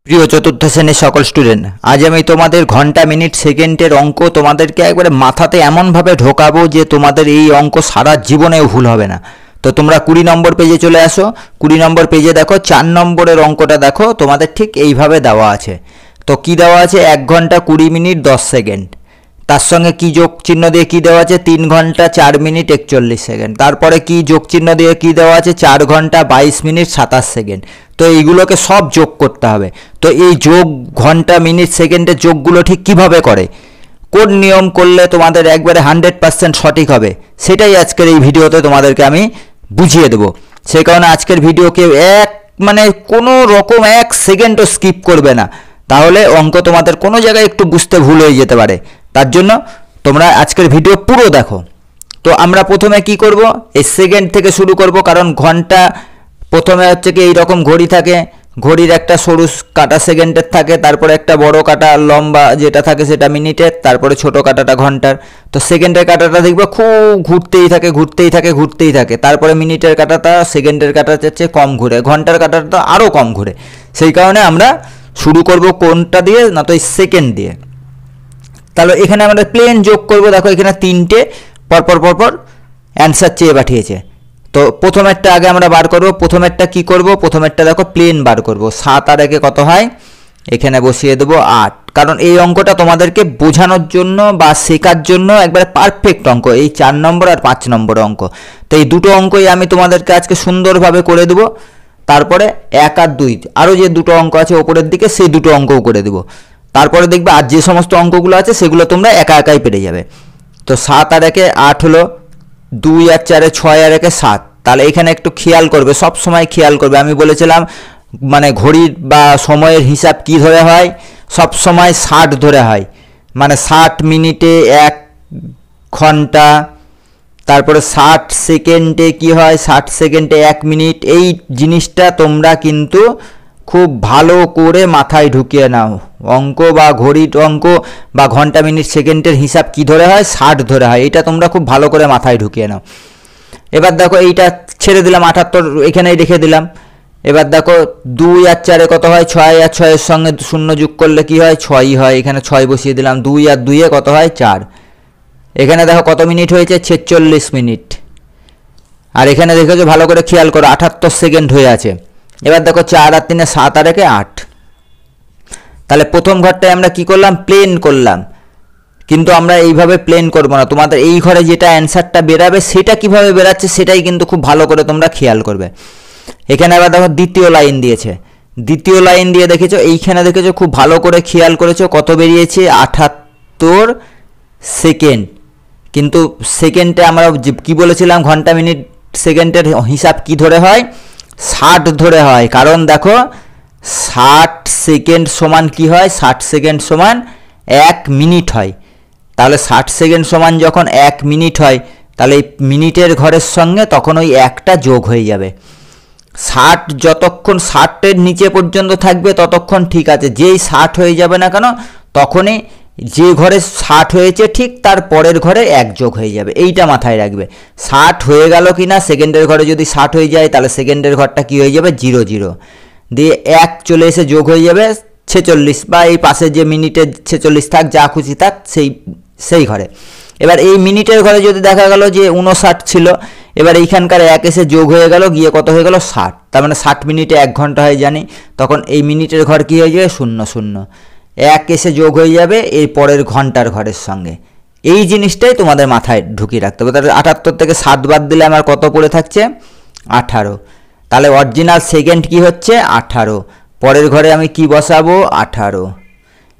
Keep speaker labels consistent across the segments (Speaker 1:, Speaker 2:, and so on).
Speaker 1: প্রিয় চতুর্থ শ্রেণীর সকল স্টুডেন্ট, আজ আমি তোমাদের ঘন্টা মিনিট সেকেন্ডের অঙ্ক তোমাদেরকে একবারে মাথাতে এমনভাবে ঢোকাবো যে তোমাদের এই অঙ্ক সারা জীবনেও ভুল হবে না। তো তোমরা 20 নম্বর পেজে চলে আসো। 20 নম্বর পেজে দেখো 4 নম্বরের অঙ্কটা দেখো, তোমাদের ঠিক এইভাবে দেওয়া আছে। তো কি দেওয়া আছে? 1 ঘন্টা 20 মিনিট 10 সেকেন্ড, তার সঙ্গে কি যোগ চিহ্ন দিয়ে কি দেওয়া আছে? 3 ঘন্টা 4 মিনিট 41 সেকেন্ড। তারপরে কি যোগ চিহ্ন দিয়ে কি দেওয়া আছে? 4 ঘন্টা 22 মিনিট 27 সেকেন্ড। তো এইগুলোকে সব যোগ করতে হবে। তো এই যোগ ঘন্টা মিনিট সেকেন্ডের যোগগুলো ঠিক কিভাবে করে, কোন নিয়ম করলে তোমাদের একবারে 100% সঠিক হবে, সেটাই আজকের এই ভিডিওতে তোমাদেরকে আমি বুঝিয়ে দেবো। সেই কারণে আজকের ভিডিওকে কোনো রকম 1 সেকেন্ডও স্কিপ করবে না, তাহলে অঙ্ক তোমাদের কোনো জায়গায় একটু বুঝতে ভুল হয়ে যেতে পারে। তার জন্য তোমরা আজকের ভিডিও পুরো দেখো। তো আমরা প্রথমে কি করব, এই সেকেন্ড থেকে শুরু করব, কারণ ঘন্টা প্রথমে হচ্ছে কি এইরকম ঘড়ি থাকে, ঘড়ির একটা সরু কাটা সেকেন্ডের থাকে, তারপরে একটা বড় কাটা লম্বা যেটা থাকে সেটা মিনিটের, তারপরে ছোট কাটাটা ঘন্টার। তো সেকেন্ডের কাটাটা দেখবে খুব ঘুরতেই থাকে, তারপরে মিনিটের কাটাটা সেকেন্ডের কাটাটা হচ্ছে কম ঘুরে, ঘন্টার কাটাটা আরও কম ঘুরে। সেই কারণে আমরা শুরু করব কোনটা দিয়ে, না তো এই সেকেন্ড দিয়ে। তাহলে এখানে আমরা প্লেন যোগ করব। দেখো এখানে 3টে পরপর অ্যান্সার চেয়ে পাঠিয়েছে। তো প্রথমেরটা আগে আমরা বার করব। প্রথমেরটা কি করব? প্রথমেরটা দেখো প্লেন বার করব। 7 আর 1 কত হয়? এখানে বসিয়ে দেবো 8, কারণ এই অঙ্কটা তোমাদেরকে বোঝানোর জন্য বা শেখার জন্য একবারে পারফেক্ট অঙ্ক, এই 4 নম্বর আর 5 নম্বর অঙ্ক। তো এই দুটো অঙ্কই আমি তোমাদেরকে আজকে সুন্দরভাবে করে দেবো। তারপরে 1 আর 2 আরও যে দুটো অঙ্ক আছে ওপরের দিকে, সেই দুটো অঙ্কও করে দেবো। তারপরে দেখবে আর যে সমস্ত অঙ্কগুলো আছে সেগুলো তোমরা একাই পেরে যাবে। তো 7 আর 1 8 হলো, 2 আর 4 6 আর 1 7। তাহলে এখানে একটু খেয়াল করবে, সব সময় খেয়াল করবে। আমি বলেছিলাম ঘড়ির বা সময়ের হিসাব কি ধরে হয়, সব সময় 60 ধরে হয়, 60 মিনিটে 1 ঘন্টা, তারপরে 60 সেকেন্ডে কি হয়, 60 সেকেন্ডে 1 মিনিট। এই জিনিসটা তোমরা কিন্তু খুব ভালো করে মাথায় ঢুকিয়ে নাও। অঙ্ক বা ঘড়ির অঙ্ক বা ঘন্টা মিনিট সেকেন্ডের হিসাব কি ধরে হয়, 60 ধরে হয়। এটা তোমরা খুব ভালো করে মাথায় ঢুকিয়ে নাও। এবার দেখো এইটা ছেড়ে দিলাম, 78 এখানেই রেখে দিলাম। এবার দেখো 2 আর 4 কত হয়? 6 আর 6-এর সঙ্গে 0 যোগ করলে কি হয়? 6ই হয়। এখানে 6 বসিয়ে দিলাম। 2 আর 2-এ কত হয়? 4। এখানে দেখো কত মিনিট হয়েছে? 46 মিনিট। আর এখানে দেখেছো, ভালো করে খেয়াল করো, 78 সেকেন্ড হয়ে আছে। এবার দেখো 4 আর 3-এ 7 আর 1-এ 8। তাহলে প্রথম ঘরটায় আমরা কি করলাম? প্লেন করলাম। কিন্তু আমরা এইভাবে প্লেন করব না, তোমাদের এই ঘরে যেটা অ্যান্সারটা বেরাবে সেটা কিভাবে বেরাচ্ছে সেটাই কিন্তু খুব ভালো করে তোমরা খেয়াল করবে। এখানে আবার দেখো দ্বিতীয় লাইন দিয়েছে, দ্বিতীয় লাইন দিয়ে দেখেছো, এইখানে দেখেছো খুব ভালো করে খেয়াল করেছো কত বেরিয়েছে? 78 সেকেন্ড। কিন্তু সেকেন্ডে আমরা কি বলেছিলাম? ঘন্টা মিনিট সেকেন্ডের হিসাব কি ধরে হয়? 60 ধরে হয়। কারণ দেখো 60 সেকেন্ড সমান কি হয়? 60 সেকেন্ড সমান 1 মিনিট হয়। তাহলে 60 সেকেন্ড সমান যখন 1 মিনিট হয়, তাহলে এই মিনিটের ঘরের সঙ্গে তখন ওই 1টা যোগ হয়ে যাবে। 60 যতক্ষণ 60-এর নিচে পর্যন্ত থাকবে ততক্ষণ ঠিক আছে, যেই 60 হয়ে যাবে না কেন তখনই যে ঘরে 60 হয়েছে ঠিক তার পরের ঘরে 1 যোগ হয়ে যাবে। এইটা মাথায় রাখবে। 60 হয়ে গেল কি না, সেকেন্ডের ঘরে যদি 60 হয়ে যায় তাহলে সেকেন্ডের ঘরটা কি হয়ে যাবে? 0 0 দিয়ে 1 চলে এসে যোগ হয়ে যাবে 46, বা এই পাশে যে মিনিটে 46 থাক, যা খুশি থাক সেই ঘরে। এবার এই মিনিটের ঘরে যদি দেখা গেল যে 59 ছিল, এবার এইখানকার 1 এসে যোগ হয়ে গেল, গিয়ে কত হয়ে গেল? 60। তার মানে 60 মিনিটে 1 ঘন্টা হয় জানি, তখন এই মিনিটের ঘর কি হয়ে যাবে? 0 0, 1 এসে যোগ হয়ে যাবে এই পরের ঘন্টার ঘরের সঙ্গে। এই জিনিসটাই তোমাদের মাথায় ঢুকিয়ে রাখতে হবে। তাহলে 78 থেকে 7 বাদ দিলে আমার কত পড়ে থাকছে? 18। তাহলে অরিজিনাল সেকেন্ড কি হচ্ছে? 18। পরের ঘরে আমি কি বসাবো? 18।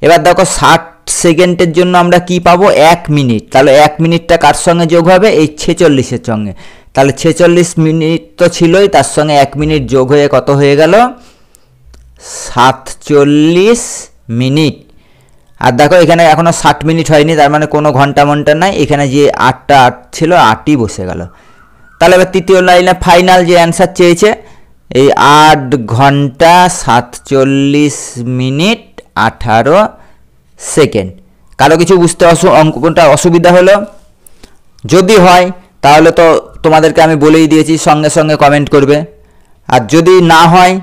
Speaker 1: এবার দেখো 60 সেকেন্ডের জন্য আমরা কি পাবো? 1 মিনিট। তাহলে 1 মিনিটটা কার সঙ্গে যোগ হবে? এই 46-এর সঙ্গে। তাহলে 46 মিনিট তো ছিলই, তার সঙ্গে 1 মিনিট যোগ হয়ে কত হয়ে গেল? 47 মিনিট। আর দেখো এখানে এখনও 60 মিনিট হয়নি, তার মানে কোনো ঘন্টা মন্টা নাই। এখানে যে 8টা 8 ছিল, 8ই বসে গেল। তাহলে এবার তৃতীয় লাইনে ফাইনাল যে অ্যান্সার চেয়েছে, এই 8 ঘন্টা 47 মিনিট 18 সেকেন্ড। কারো কিছু বুঝতে অঙ্কটা অসুবিধা হলো? যদি হয় তাহলে তো তোমাদেরকে আমি বলেই দিয়েছি, সঙ্গে সঙ্গে কমেন্ট করবে। আর যদি না হয়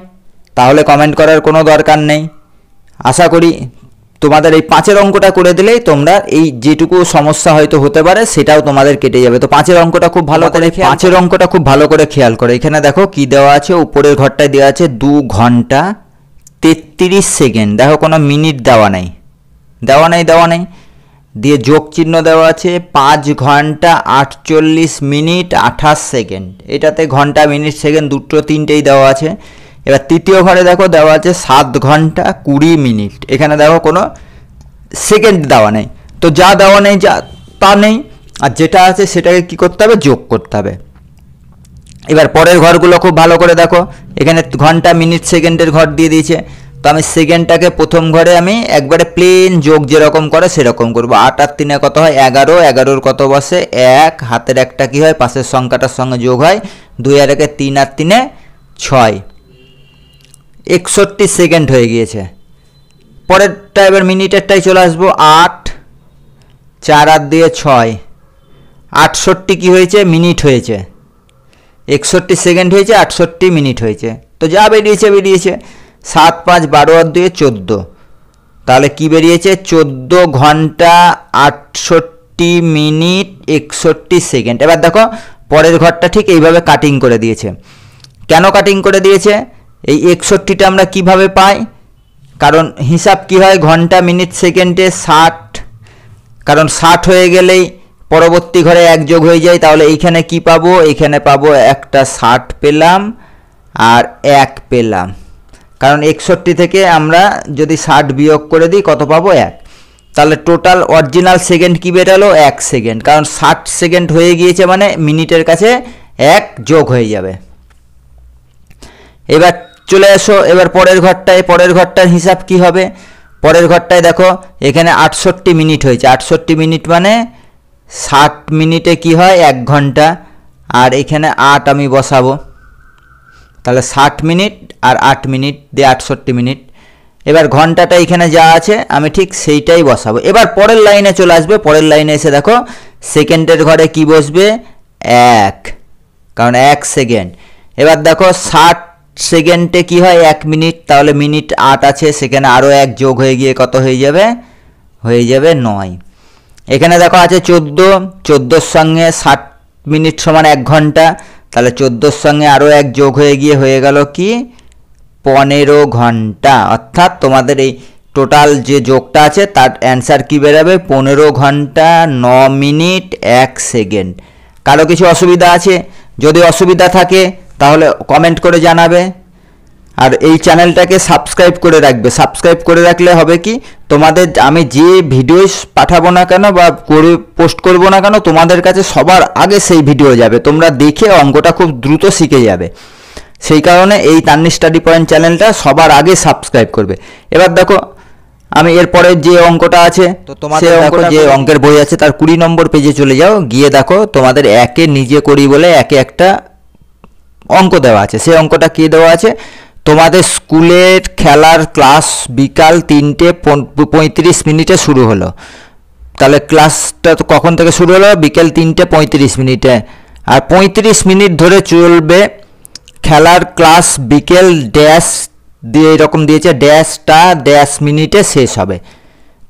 Speaker 1: তাহলে কমেন্ট করার কোনো দরকার নেই। আশা করি তোমাদের এই 5-এর অঙ্কটা করে দিলেই তোমরা এই যেটুকু সমস্যা হয়তো হতে পারে সেটাও তোমাদের কেটে যাবে। তো 5-এর অঙ্কটা খুব ভালো করে 5-এর অঙ্কটা খুব ভালো করে খেয়াল করো। এখানে দেখো কি দেওয়া আছে, উপরের ঘরটায় দেওয়া আছে 2 ঘন্টা 33 সেকেন্ড। দেখো কোনো মিনিট দেওয়া নেই, দিয়ে যোগ চিহ্ন দেওয়া আছে 5 ঘন্টা 48 মিনিট 28 সেকেন্ড। এটাতে ঘন্টা মিনিট সেকেন্ড দুটো তিনটেই দেওয়া আছে। এবার তৃতীয় ঘরে দেখো দেওয়া আছে 7 ঘন্টা 20 মিনিট। এখানে দেখো কোনো সেকেন্ড দেওয়া নেই, তো যা দেওয়া নেই যা তা নেই, আর যেটা আছে সেটাকে কি করতে হবে, যোগ করতে হবে। এবার পরের ঘরগুলো খুব ভালো করে দেখো, এখানে ঘন্টা মিনিট সেকেন্ডের ঘর দিয়ে দিয়েছে। তো আমি সেকেন্ডটাকে প্রথম ঘরে আমি একবারে প্লেন যোগ যেরকম করে সেরকম করব। 8 আর 3 কত হয় 11, 11-র কত বসে 1, হাতের একটা কি হয় পাশের সংখ্যাটার সঙ্গে যোগ হয়, 2 আর 1 3 আর 3 6, 61 সেকেন্ড হয়ে গিয়েছে। পরেরটা এবার মিনিটেরটাই চলে আসবো, 8, 4 আর 2 6, 68 কি হয়েছে মিনিট হয়েছে, 61 সেকেন্ড হয়েছে, 68 মিনিট হয়েছে। তো যা বেরিয়েছে 7, 5, 12 আর 2 14, তাহলে কি বেরিয়েছে 14 ঘন্টা 68 মিনিট 61 সেকেন্ড। এবার দেখো পরের ঘরটা ঠিক এইভাবে কাটিং করে দিয়েছে। কেন কাটিং করে দিয়েছে, এই 61টা আমরা কিভাবে পাই, কারণ হিসাব কি হয় ঘন্টা মিনিট সেকেন্ডে 60, কারণ 60 হয়ে গেলেই পরবর্তী ঘরে 1 যোগ হয়ে যায়। তাহলে এইখানে কি পাবো, এখানে পাবো একটা 60 পেলাম আর 1 পেলাম, কারণ 61 থেকে আমরা যদি 60 বিয়োগ করে দিই কত পাবো 1। তাহলে টোটাল অরিজিনাল সেকেন্ড কি বেরালো 1 সেকেন্ড, কারণ 60 সেকেন্ড হয়ে গিয়েছে মানে মিনিটের কাছে 1 যোগ হয়ে যাবে। এবার চলে এসো এবার পরের ঘরটার হিসাব কি হবে। পরের ঘরটায় দেখো এখানে 68 মিনিট হয়েছে, 68 মিনিট মানে 60 মিনিটে কি হয় 1 ঘন্টা, আর এখানে 8 আমি বসাবো, তাহলে 60 মিনিট আর 8 মিনিট দিয়ে 68 মিনিট। এবার ঘন্টাটা এখানে যা আছে আমি ঠিক সেইটাই বসাবো। এবার পরের লাইনে চলে আসবে, পরের লাইনে এসে দেখো সেকেন্ডের ঘরে কি বসবে 1, কারণ 1 সেকেন্ড। এবার দেখো 60 সেকেন্ডে কি হয় 1 মিনিট, তাহলে মিনিট 8 আছে, সেখানে আরও 1 যোগ হয়ে গিয়ে কত হয়ে যাবে 9। এখানে দেখো আছে 14-14-র সঙ্গে 60 মিনিট সমান 1 ঘন্টা, তাহলে 14-র সঙ্গে আরও 1 যোগ হয়ে গিয়ে হয়ে গেল কি 15 ঘন্টা। অর্থাৎ তোমাদের এই টোটাল যে যোগটা আছে তার অ্যান্সার কি বেরোবে 15 ঘন্টা 9 মিনিট 1 সেকেন্ড। কারো কিছু অসুবিধা আছে, যদি অসুবিধা থাকে তাহলে কমেন্ট করে জানাবে, আর এই চ্যানেলটাকে সাবস্ক্রাইব করে রাখবে। সাবস্ক্রাইব করে রাখলে হবে কি তোমাদের আমি যে ভিডিও পাঠাবো না কেন বা পোস্ট করবো না কেন তোমাদের কাছে সবার আগে সেই ভিডিও যাবে, তোমরা দেখে অঙ্কটা খুব দ্রুত শিখে যাবে। সেই কারণে এই তান্নি স্টাডি পয়েন্ট চ্যানেলটা সবার আগে সাবস্ক্রাইব করবে। এবার দেখো আমি এরপরে যে অঙ্কটা আছে সে অঙ্ক যে অঙ্কের বই আছে তার 20 নম্বর পেজে চলে যাও, গিয়ে দেখো তোমাদের একে নিজে করি বলে একে একটা অঙ্ক দেওয়া আছে। সেই অঙ্কটা কি দেওয়া আছে, তোমাদের স্কুলের খেলার ক্লাস বিকাল 3:35 মিনিটে শুরু হলো, তাহলে ক্লাসটা তো কখন থেকে শুরু হলো বিকেল 3:35 মিনিটে, আর 35 মিনিট ধরে চলবে খেলার ক্লাস, বিকেল ড্যাশ দিয়ে এরকম দিয়েছে ড্যাশটা ড্যাশ মিনিটে শেষ হবে।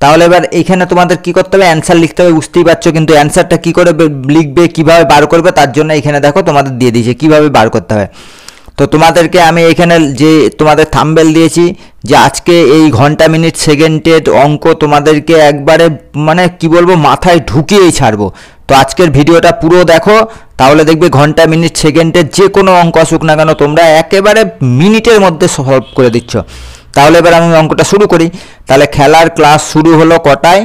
Speaker 1: তাহলে এবার এখানে তোমাদের কি করতে হবে অ্যান্সার লিখতে হবে, বুঝতেই পারছো, কিন্তু অ্যান্সারটা কি করে লিখবে কিভাবে বার করবে তার জন্য এখানে দেখো তোমাদের দিয়ে দিয়েছে কিভাবে বার করতে হবে। তো তোমাদেরকে আমি এখানে যে তোমাদের থাম্বনেল দিয়েছি যে আজকে এই ঘন্টা মিনিট সেকেন্ডের অঙ্ক তোমাদেরকে একবারে মানে কি বলবো মাথায় ঢুকিয়েই ছাড়বো। তো আজকের ভিডিওটা পুরো দেখো, তাহলে দেখবে ঘন্টা মিনিট সেকেন্ডের যে কোনো অঙ্ক আসুক না কেন তোমরা একেবারে মিনিটের মধ্যে সলভ করে দিচ্ছ। তাহলে এবার আমি অঙ্কটা শুরু করি। তাহলে খেলার ক্লাস শুরু হলো কটায়,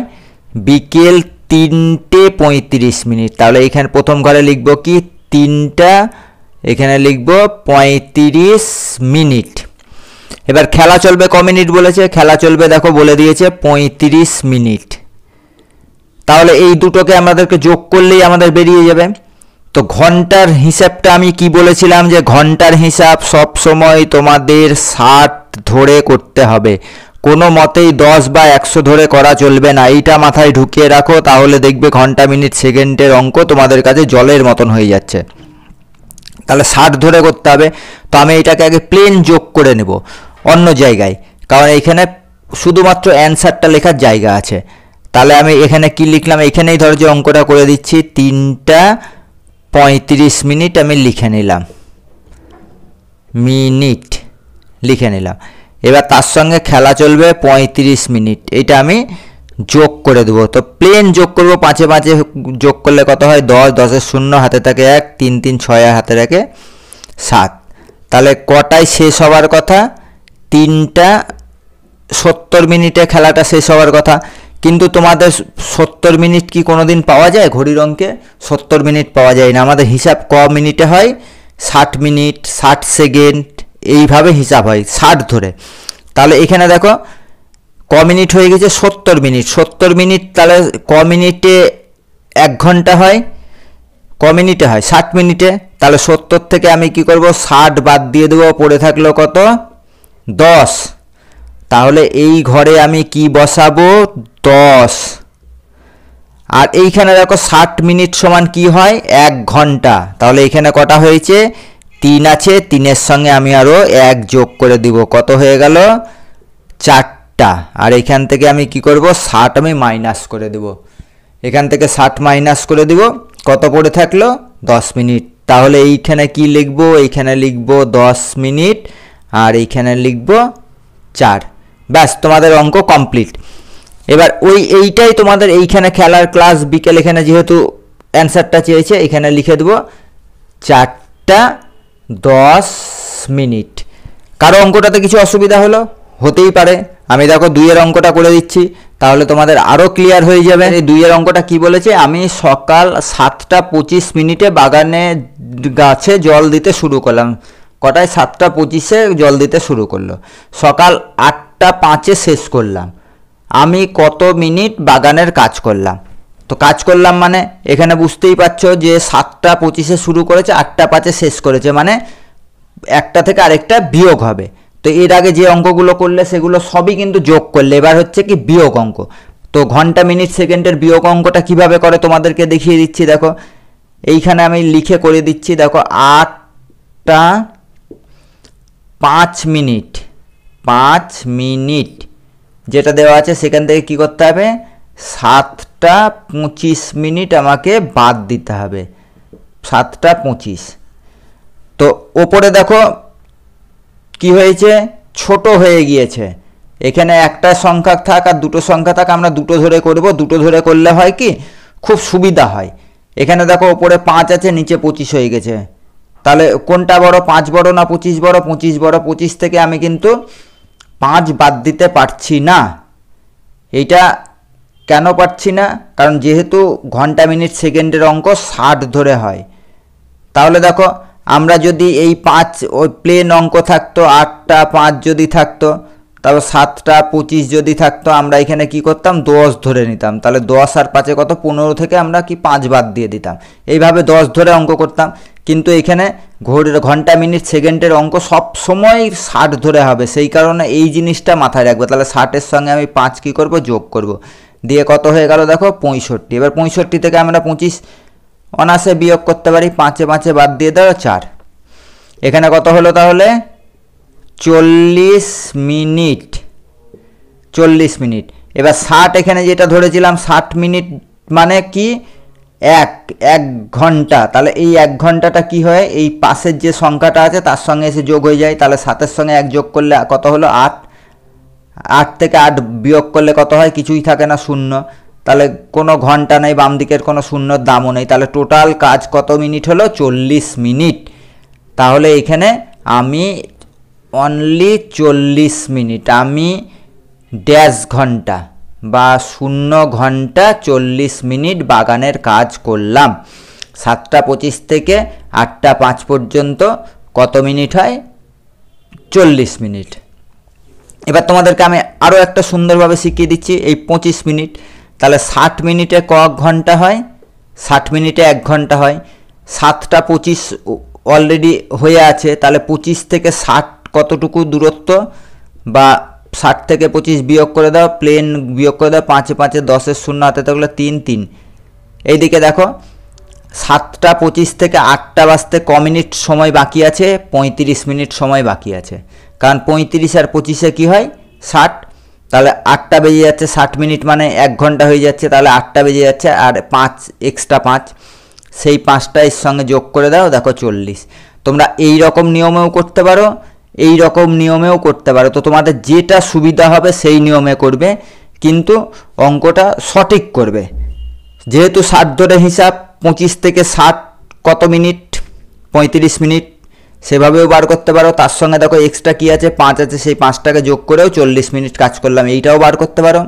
Speaker 1: বিকেল 3:35 মিনিট। তাহলে এখানে প্রথম ঘরে লিখব কি 3টা, এখানে লিখব 35 মিনিট। এবার খেলা চলবে ক মিনিট বলেছে, খেলা চলবে দেখো বলে দিয়েছে 35 মিনিট। তাহলে এই দুটোকে আমাদেরকে যোগ করলেই আমাদের বেরিয়ে যাবে। তো ঘন্টার হিসাবটা আমি কি বলেছিলাম যে ঘন্টার হিসাব সব সময় তোমাদের 60 ধরে করতে হবে, কোনো মতেই 10 বা 100 ধরে করা চলবে না। এইটা মাথায় ঢুকিয়ে রাখো, তাহলে দেখবে ঘন্টা মিনিট সেকেন্ডের অঙ্ক তোমাদের কাছে জলের মতন হয়ে যাচ্ছে। তাহলে 60 ধরে করতে হবে। তো আমি এটাকে আগে প্লেন যোগ করে নেব অন্য জায়গায়, কারণ এখানে শুধুমাত্র অ্যান্সারটা লেখার জায়গা আছে। তাহলে আমি এখানে কি লিখলাম, এখানেই ধরো যে অঙ্কটা করে দিচ্ছি, 3:35 আমি লিখে নিলাম, মিনিট লিখে নিলাম। এবার তার সঙ্গে খেলা চলবে 35 মিনিট, এটা আমি যোগ করে দেবো। তো প্লেন যোগ করবো, 5 5 যোগ করলে কত হয় 10, 10 0 হাতে থাকে 1, 3 3 6 হাতে থাকে 7। তাহলে কটায় শেষ হওয়ার কথা, 3:70 খেলাটা শেষ হওয়ার কথা। কিন্তু তোমাদের 70 মিনিট কি কোনো দিন পাওয়া যায় ঘড়ির অঙ্কে? 70 মিনিট পাওয়া যায় না। আমাদের হিসাব ক মিনিটে হয়, 60 মিনিট, 60 সেকেন্ড, এইভাবে হিসাব হয় 60 ধরে। তাহলে এখানে দেখো ক মিনিট হয়ে গেছে 70 মিনিট। 70 মিনিট তাহলে ক মিনিটে 1 ঘন্টা হয়, ক মিনিটে হয় 60 মিনিটে। তাহলে 70 থেকে আমি কি করব, 60 বাদ দিয়ে দেবো, পড়ে থাকলো কত 10। তাহলে এই ঘরে আমি কি বসাবো, 10। আর এইখানে দেখো 60 মিনিট সমান কি হয়, 1 ঘন্টা। তাহলে এখানে কটা হয়েছে, 3 আছে, 3-এর সঙ্গে আমি আরও 1 যোগ করে দিব, কত হয়ে গেল 4টা। আর এখান থেকে আমি কি করব, 60 আমি মাইনাস করে দেব, এখান থেকে 60 মাইনাস করে দিব, কত পড়ে থাকলো 10 মিনিট। তাহলে এইখানে কি লিখব, এইখানে লিখব 10 মিনিট, আর এইখানে লিখব 4। ব্যাস, তোমাদের অঙ্ক কমপ্লিট। এবার এইটাই তোমাদের এইখানে খেলার ক্লাস বিকেল, এখানে যেহেতু অ্যান্সারটা চেয়েছে এখানে লিখে দেবো 4:10 মিনিট। কারো অঙ্কটাতে কিছু অসুবিধা হতেই পারে। আমি দেখো 2-এর অঙ্কটা করে দিচ্ছি, তাহলে তোমাদের আরও ক্লিয়ার হয়ে যাবে। এই 2-এর অঙ্কটা কি বলেছে, আমি সকাল 7:25 বাগানে গাছে জল দিতে শুরু করলাম। কটায়, 7:25 জল দিতে শুরু করলো, সকাল 8:05 শেষ করলাম। আমি কত মিনিট বাগানের কাজ করলাম? তো কাজ করলাম মানে এখানে বুঝতেই পারছো যে 7:25 শুরু করেছে, 8:05 শেষ করেছে, মানে একটা থেকে আরেকটা বিয়োগ হবে। তো এর আগে যে অঙ্কগুলো করলে সেগুলো সবই কিন্তু যোগ করলে, এবার হচ্ছে কি বিয়োগ অঙ্ক। তো ঘন্টা মিনিট সেকেন্ডের বিয়োগ অঙ্কটা কিভাবে করে তোমাদেরকে দেখিয়ে দিচ্ছি। দেখো এইখানে আমি লিখে করে দিচ্ছি, দেখো 8:05 মিনিট, 5 মিনিট যেটা দেওয়া আছে সেখান থেকে কি করতে হবে, 7:25 আমাকে বাদ দিতে হবে, 7:25। তো ওপরে দেখো কি হয়েছে, ছোট হয়ে গিয়েছে। এখানে একটা সংখ্যা থাক আর দুটো সংখ্যা থাক, আমরা দুটো ধরে করব। দুটো ধরে করলে হয় কি, খুব সুবিধা হয়। এখানে দেখো ওপরে 5 আছে, নিচে 25 হয়ে গেছে। তাহলে কোনটা বড়, 5 বড় না 25 বড়? 25 বড়। 25 থেকে আমি কিন্তু 5 বাদ দিতে পারছি না। এইটা কেন পারছি না, কারণ যেহেতু ঘন্টা মিনিট সেকেন্ডের অঙ্ক 60 ধরে হয়। তাহলে দেখো আমরা যদি এই 5 ওই প্লেন অঙ্ক থাকতো, 8:05 যদি থাকতো, তারপর 7:25 যদি থাকতো, আমরা এখানে কি করতাম, 10 ধরে নিতাম। তাহলে 10 আর 5 কত, 15 থেকে আমরা কি 5 বাদ দিয়ে দিতাম। এইভাবে 10 ধরে অঙ্ক করতাম। কিন্তু এখানে ঘন্টা মিনিট সেকেন্ডের অঙ্ক সব সময় 60 ধরে হবে, সেই কারণে এই জিনিসটা মাথায় রাখবে। তাহলে 60-এর সঙ্গে আমি 5 কি করব, যোগ করব, দিয়ে কত হয়ে গেল দেখো 65। এবার 65 থেকে আমরা 25 অনায়াসে বিয়োগ করতে পারি, 5 5 বাদ দিয়ে দাও 4। এখানে কত হলো তাহলে 40 মিনিট, 40 মিনিট। এবার 60 এখানে যেটা ধরেছিলাম 60 মিনিট মানে কি, এক ঘন্টা। তাহলে এই 1 ঘন্টাটা কি হয়, এই পাশের যে সংখ্যাটা আছে তার সঙ্গে এসে যোগ হয়ে যায়। তাহলে 7-এর সঙ্গে 1 যোগ করলে কত হলো 8। 8 থেকে 8 বিয়োগ করলে কত হয়, কিছুই থাকে না, 0। তাহলে কোনো ঘন্টা নেই, বাম দিকের কোনো শূন্যর দামও নেই। তাহলে টোটাল কাজ কত মিনিট হলো, 40 মিনিট। তাহলে এখানে আমি অনলি 40 মিনিট, আমি ড্যাশ ঘন্টা বা 0 ঘন্টা 40 মিনিট বাগানের কাজ করলাম। 7:25 থেকে 8:05 পর্যন্ত কত মিনিট হয়, 40 মিনিট। এবার তোমাদেরকে আমি আরও একটা সুন্দরভাবে শিখিয়ে দিচ্ছি, এই 25 মিনিট। তাহলে 60 মিনিটে ক ঘন্টা হয়, 60 মিনিটে 1 ঘন্টা হয়। 7:25 অলরেডি হয়ে আছে, তাহলে 25 থেকে 60 কতটুকু দূরত্ব, বা 60 থেকে 25 বিয়োগ করে দাও, প্লেন বিয়োগ করে দাও, 5 5 10-এর 0 হাতে থাকলে 3 3। এইদিকে দেখো 7:25 থেকে 8টা বাজতে ক মিনিট সময় বাকি আছে, 35 মিনিট সময় বাকি আছে। কারণ 35 আর 25-এ কী হয়, 60। তাহলে 8টা বেজে যাচ্ছে, 60 মিনিট মানে 1 ঘন্টা হয়ে যাচ্ছে, তাহলে 8টা বেজে যাচ্ছে, আর 5 এক্সট্রা 5, সেই 5টা এর সঙ্গে যোগ করে দাও, দেখো 40। তোমরা এই রকম নিয়মেও করতে পারো, এই রকম নিয়মেও করতে পারো, তো তোমাদের যেটা সুবিধা হবে সেই নিয়মে করবে, কিন্তু অঙ্কটা সঠিক করবে। যেহেতু 60 ধরে হিসাব, 25 থেকে 60 কত মিনিট, 35 মিনিট, সেভাবেও বার করতে পারো। তার সঙ্গে দেখো এক্সট্রা কী আছে, 5 আছে, সেই 5টাকে যোগ করেও 40 মিনিট কাজ করলাম, এইটাও বার করতে পারো।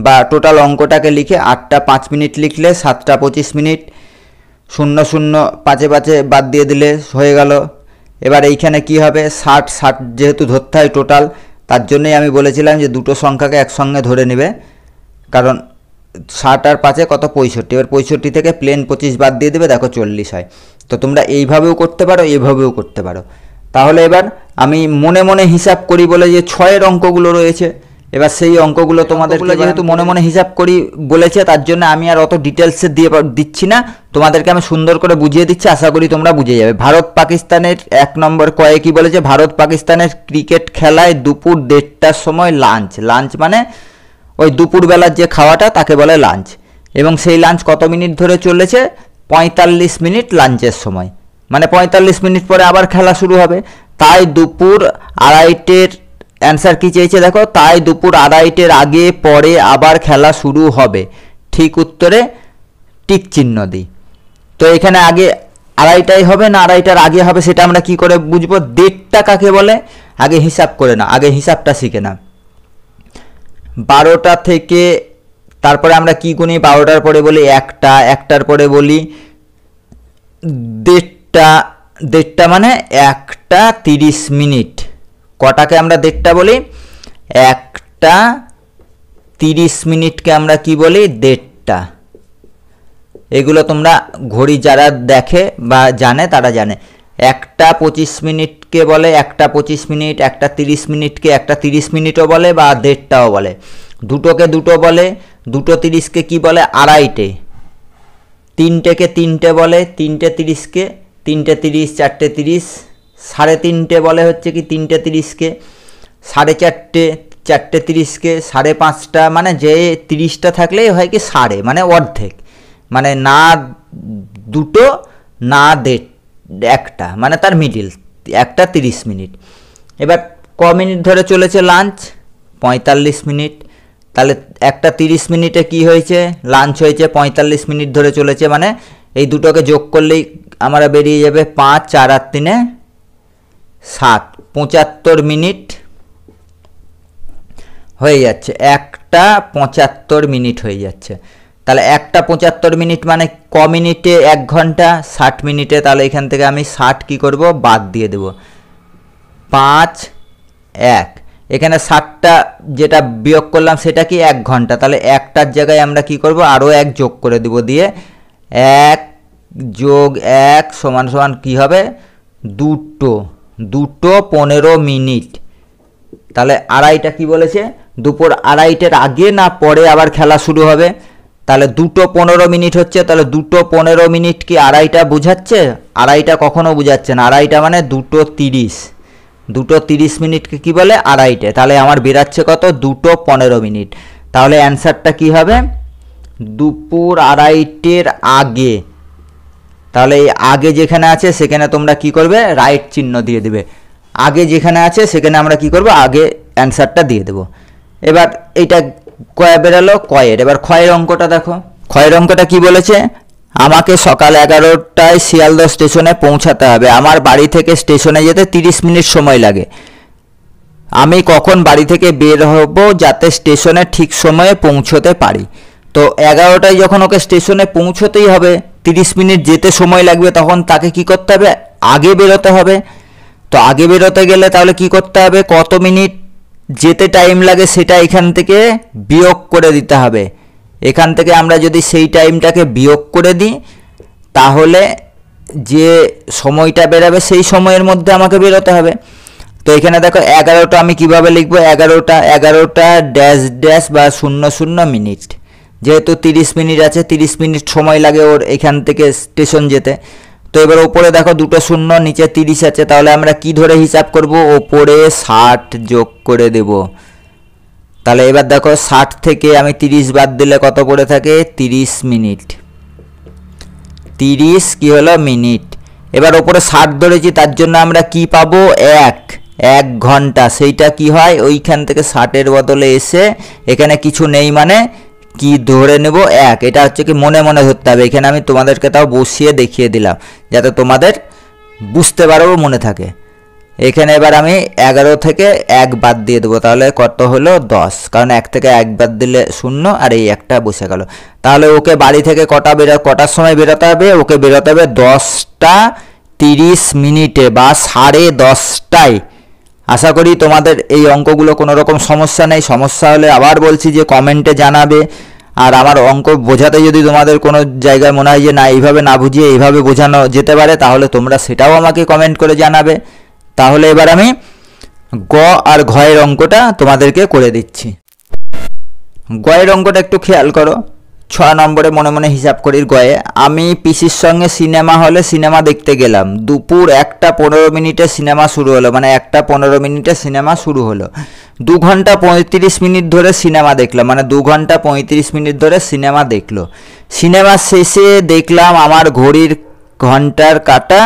Speaker 1: বা টোটাল অঙ্কটাকে লিখে 8টা 5 মিনিট লিখলে 7টা 25 মিনিট, 0 0 5 5 বাদ দিয়ে দিলে হয়ে গেল। এবার এইখানে কি হবে, 60 60 যেহেতু ধরতে হয় টোটাল, তার জন্যই আমি বলেছিলাম যে দুটো সংখ্যাকে একসঙ্গে ধরে নেবে, কারণ 60 আর 5 কত 65, এবার 65 থেকে প্লেন 25 বাদ দিয়ে দেবে, দেখো 40 হয়। তো তোমরা এইভাবেও করতে পারো, এইভাবেও করতে পারো। তাহলে এবার আমি মনে মনে হিসাব করি বলে যে 6-এর অঙ্কগুলো রয়েছে, এবার সেই অঙ্কগুলো তোমাদেরকে যেহেতু মনে মনে হিসাব করি বলেছে, তার জন্য আমি আর অত ডিটেলসে দিচ্ছি না, তোমাদেরকে আমি সুন্দর করে বুঝিয়ে দিচ্ছি, আশা করি তোমরা বুঝে যাবে। ভারত পাকিস্তানের 1 নম্বর কয়ে কি বলেছে, ভারত পাকিস্তানের ক্রিকেট খেলায় দুপুর 1:30টার সময় লাঞ্চ মানে ওই দুপুরবেলার যে খাওয়াটা তাকে বলে লাঞ্চ, এবং সেই লাঞ্চ কত মিনিট ধরে চলেছে, 45 মিনিট লাঞ্চের সময়, মানে 45 মিনিট পরে আবার খেলা শুরু হবে। তাই দুপুর 2:30-এর অ্যান্সার কী চেয়েছে দেখো, তাই দুপুর 2:30-এর আগে পরে আবার খেলা শুরু হবে, ঠিক উত্তরে টিক চিহ্ন দিই। তো এখানে আগে 2:30টাই হবে না 2:30টার আগে হবে, সেটা আমরা কি করে বুঝবো, 1:30টা কাকে বলে আগে হিসাব করে না, আগে হিসাবটা শিখে না। 12টা থেকে তারপরে আমরা কি গুনি, 12টার পরে বলি 1টা, 1টার পরে বলি 1:30টা, 1:30টা মানে 1টা 30 মিনিট, কটাকে আমরা 1:30টা বলি, 1টা 30 মিনিটকে আমরা কি বলি, 1:30টা। এগুলো তোমরা ঘড়ি যারা দেখে বা জানে তারা জানে। 1টা 25 মিনিটকে বলে 1টা 25 মিনিট, 1টা 30 মিনিটকে 1টা 30 মিনিটও বলে বা 1:30টাও বলে, দুটোকে দুটো বলে, 2টো 30কে কি বলে, 2:30টে, 3টেকে 3টে বলে, 3টে 30কে 3টে 30, 4টে 30, 3:30 বলে হচ্ছে কি 3টে 30কে, 4:30, 4টে 30কে, 5:30, মানে যে 30টা থাকলেই হয় কি সাড়ে, মানে অর্ধেক, মানে না 2টো না 1টা, মানে তার মিডিল, 1টা 30 মিনিট। এবার ক মিনিট ধরে চলেছে লাঞ্চ, 45 মিনিট, তাহলে 1টা 30 মিনিটে কি হয়েছে, লাঞ্চ হয়েছে, 45 মিনিট ধরে চলেছে, মানে এই দুটোকে যোগ করলেই আমরা বেরিয়ে যাবে 5 4 আর 3 7, 75 মিনিট হয়ে যাচ্ছে, 1টা 75 মিনিট হয়ে যাচ্ছে। তাহলে 1টা 75 মিনিট মানে ক মিনিটে 1 ঘন্টা, 60 মিনিটে, তাহলে এখান থেকে আমি 60 কি করব, বাদ দিয়ে দেব, 5 1, এখানে 60টা যেটা বিয়োগ করলাম সেটা কি 1 ঘন্টা, তাহলে 1টার জায়গায় আমরা কি করব, আরও 1 যোগ করে দেব, দিয়ে 1 যোগ 1 সমান সমান কী হবে, 2টো 15 মিনিট। তাহলে 2:30টা কি বলেছে, দুপুর 2:30-এর আগে না পরে আবার খেলা শুরু হবে, তাহলে 2টো 15 মিনিট হচ্ছে, তাহলে 2টো 15 মিনিট কি 2:30টা বোঝাচ্ছে, 2:30টা কখনো বোঝাচ্ছে না, 2:30টা মানে 2টো 30, 2টো 30 মিনিটকে কী বলে 2:30, তাহলে আমার বেরাচ্ছে কত, 2টো 15 মিনিট। তাহলে অ্যান্সারটা কি হবে, দুপুর 2:30-এর আগে। তাহলে এই আগে যেখানে আছে সেখানে তোমরা কি করবে, রাইট চিহ্ন দিয়ে দেবে, আগে যেখানে আছে সেখানে আমরা কি করব, আগে অ্যান্সারটা দিয়ে দেব। এবার এইটা কয় বেরালো, কয়ের। এবার ক্ষয়ের অঙ্কটা দেখো, ক্ষয়ের অঙ্কটা কি বলেছে, আমাকে সকাল 11টায় শিয়ালদহ স্টেশনে পৌঁছাতে হবে, আমার বাড়ি থেকে স্টেশনে যেতে 30 মিনিট সময় লাগে, আমি কখন বাড়ি থেকে বের হব যাতে স্টেশনে ঠিক সময়ে পৌঁছতে পারি। তো 11টায় যখন ওকে স্টেশনে পৌঁছতেই হবে, 30 মিনিট যেতে সময় লাগবে, তখন তাকে কি করতে হবে, আগে বেরোতে হবে। তো আগে বেরোতে গেলে তাহলে কি করতে হবে, কত মিনিট যেতে টাইম লাগে সেটা এখান থেকে বিয়োগ করে দিতে হবে। এখান থেকে আমরা যদি সেই টাইমটাকে বিয়োগ করে দিই, তাহলে যে সময়টা বেরোবে সেই সময়ের মধ্যে আমাকে বেরোতে হবে। তো এখানে দেখো 11টা আমি কিভাবে লিখবো, 11টা ড্যাশ ড্যাশ বা 00 মিনিট, যেহেতু 30 মিনিট আছে, 30 মিনিট সময় লাগে ওর এখান থেকে স্টেশন যেতে। তো এবার ওপরে দেখো 2টো 0, নিচে 30 আছে, তাহলে আমরা কি ধরে হিসাব করব, ওপরে 60 যোগ করে দেব, তাহলে এবার দেখো 60 থেকে আমি 30 বাদ দিলে কত পড়ে থাকে, 30 মিনিট। 30 কি হলো মিনিট। এবার ওপরে 60 ধরেছি, তার জন্য আমরা কি পাবো, 1 ঘন্টা। সেইটা কি হয়, ওইখান থেকে 60-এর বদলে এসে এখানে কিছু নেই মানে কি ধরে নেব, 1। এটা হচ্ছে কি মনে মনে ধরতে হবে। এখানে আমি তোমাদেরকে তাও বসিয়ে দেখিয়ে দিলাম যাতে তোমাদের বুঝতে পারো, মনে থাকে। এখানে এবার আমি 11 থেকে 1 বাদ দিয়ে দেবো, তাহলে কত হলো 10, কারণ 1 থেকে 1 বাদ দিলে 0 আর এই একটা বসে গেল। তাহলে ওকে বাড়ি থেকে কটার সময় বেরোতে হবে, ওকে বেরোতে হবে 10টা 30 মিনিটে বা 10:30টায়। আশা করি তোমাদের এই অঙ্কগুলো কোনো রকম সমস্যা নেই। সমস্যা হলে আবার বলছি যে কমেন্টে জানাবে। আর আমার অঙ্ক বোঝাতে যদি তোমাদের কোনো জায়গায় মনে হয় যে না এইভাবে না বুঝিয়ে এইভাবে বোঝানো যেতে পারে, তাহলে তোমরা সেটাও আমাকে কমেন্ট করে জানাবে। তাহলে এবার আমি গ আর ঘয়ের অঙ্কটা তোমাদেরকে করে দিচ্ছি। গয়ের অঙ্কটা একটু খেয়াল করো। 6 নম্বরে মনে মনে হিসাব করি। গয়ে আমি পিসির সঙ্গে সিনেমা হলে সিনেমা দেখতে গেলাম। দুপুর 1টা 15 মিনিটে সিনেমা শুরু হলো, মানে 1টা 15 মিনিটে সিনেমা শুরু হলো। 2 ঘন্টা 35 মিনিট ধরে সিনেমা দেখলাম, মানে 2 ঘন্টা 35 মিনিট ধরে সিনেমা দেখলো। সিনেমা শেষে দেখলাম আমার ঘড়ির ঘন্টার কাঁটা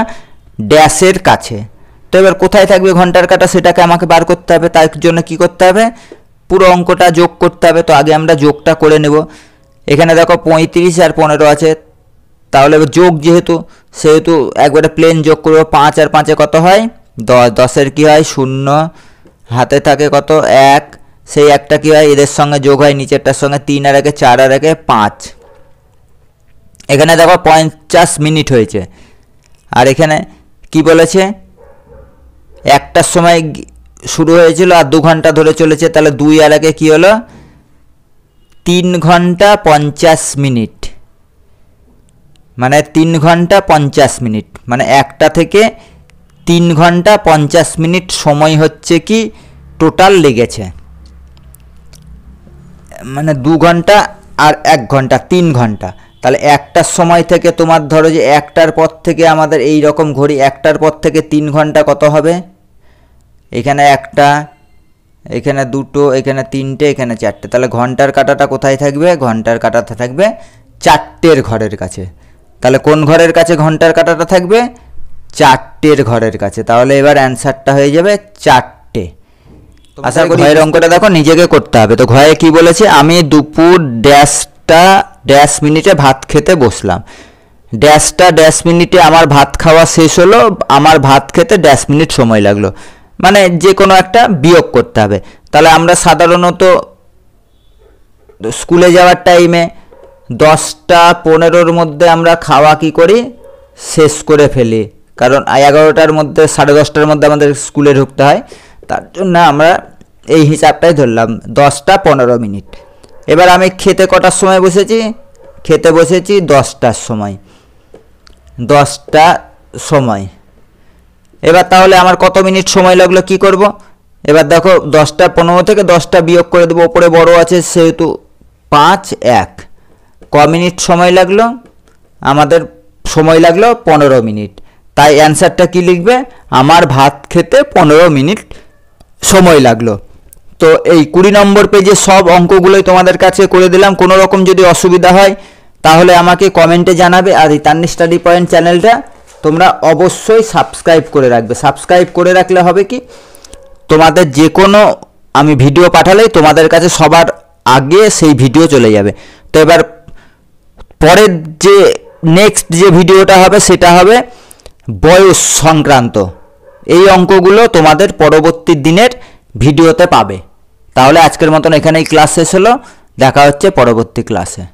Speaker 1: ড্যাশের কাছে। তো এবার কোথায় থাকবে ঘন্টার কাঁটা, সেটাকে আমাকে বার করতে হবে। তার জন্য কি করতে হবে, পুরো অঙ্কটা যোগ করতে হবে। তো আগে আমরা যোগটা করে নেব। এখানে দেখো 35 আর 15 আছে, তাহলে যোগ সেহেতু একবারে প্লেন যোগ করবো। 5 আর 5-এ কত হয় 10, 10-এর কী হয় 0, হাতে থাকে কত 1, সেই একটা কী হয় এদের সঙ্গে যোগ হয় নিচেরটার সঙ্গে, 3 আর 1-এ 4 আর 1-এ 5। এখানে দেখো 50 মিনিট হয়েছে। আর এখানে কি বলেছে, 1টার সময় শুরু হয়েছিল আর 2 ঘন্টা ধরে চলেছে, তাহলে 2 আর 1-এ কী হলো 3 ঘন্টা 50 মিনিট, মানে 3 ঘন্টা 50 মিনিট, মানে 1টা থেকে 3 ঘন্টা 50 মিনিট সময় হচ্ছে কি টোটাল লেগেছে। মানে 2 ঘন্টা আর 1 ঘন্টা 3 ঘন্টা। তাহলে 1টার সময় থেকে তোমার ধরো যে 1টার পর থেকে আমাদের এই রকম ঘড়ি, 1টার পর থেকে 3 ঘন্টা কত হবে, এখানে 1টা, এখানে 2টো, এখানে 3টে, এখানে 4টে। তাহলে ঘন্টার কাঁটাটা কোথায় থাকবে, ঘন্টার কাঁটাটা থাকবে 4টের ঘরের কাছে। তাহলে কোন ঘরের কাছে ঘন্টার কাঁটাটা থাকবে, 4টের ঘরের কাছে। তাহলে এবার অ্যান্সারটা হয়ে যাবে 4টে। আশা করি ঘয়ের অঙ্কটা দেখো নিজেকে করতে হবে। তো ঘয়ে কি বলেছে, আমি দুপুর ড্যাশ মিনিটে ভাত খেতে বসলাম। ড্যাশ মিনিটে আমার ভাত খাওয়া শেষ হলো, আমার ভাত খেতে ড্যাশ মিনিট সময় লাগলো, মানে যে কোনো একটা বিয়োগ করতে হবে। তাহলে আমরা সাধারণত স্কুলে যাওয়ার টাইমে 10টা 15-র মধ্যে আমরা খাওয়া কি করি, শেষ করে ফেলি, কারণ 11টার মধ্যে 10:30টার মধ্যে আমাদের স্কুলে ঢুকতে হয়। তার জন্য আমরা এই হিসাবটাই ধরলাম 10টা 15 মিনিট। এবার আমি খেতে কটার সময় বসেছি, খেতে বসেছি 10টার সময়, 10টা সময়। এবার তাহলে আমার কত মিনিট সময় লাগলো, কি করব, এবার দেখো 10টা 15 থেকে 10টা বিয়োগ করে দেবো, ওপরে বড় আছে সেহেতু 5 1, ক মিনিট সময় লাগলো, আমাদের সময় লাগলো 15 মিনিট। তাই অ্যান্সারটা কি লিখবে, আমার ভাত খেতে 15 মিনিট সময় লাগলো। তো এই 20 নম্বর পেজে সব অঙ্কগুলোই তোমাদের কাছে করে দিলাম। কোনো রকম যদি অসুবিধা হয় তাহলে আমাকে কমেন্টে জানাবে। আর এই তান্নি স্টাডি পয়েন্ট চ্যানেলটা তোমরা অবশ্যই সাবস্ক্রাইব করে রাখবে। সাবস্ক্রাইব করে রাখলে হবে কি, তোমাদের যে কোনো আমি ভিডিও পাঠালেই তোমাদের কাছে সবার আগে সেই ভিডিও চলে যাবে। তো এবার পরের যে নেক্সট যে ভিডিওটা হবে সেটা হবে বয়স সংক্রান্ত। এই অঙ্কগুলো তোমাদের পরবর্তী দিনের ভিডিওতে পাবে। তাহলে আজকের মতন এখানেই ক্লাস শেষ হলো, দেখা হচ্ছে পরবর্তী ক্লাসে।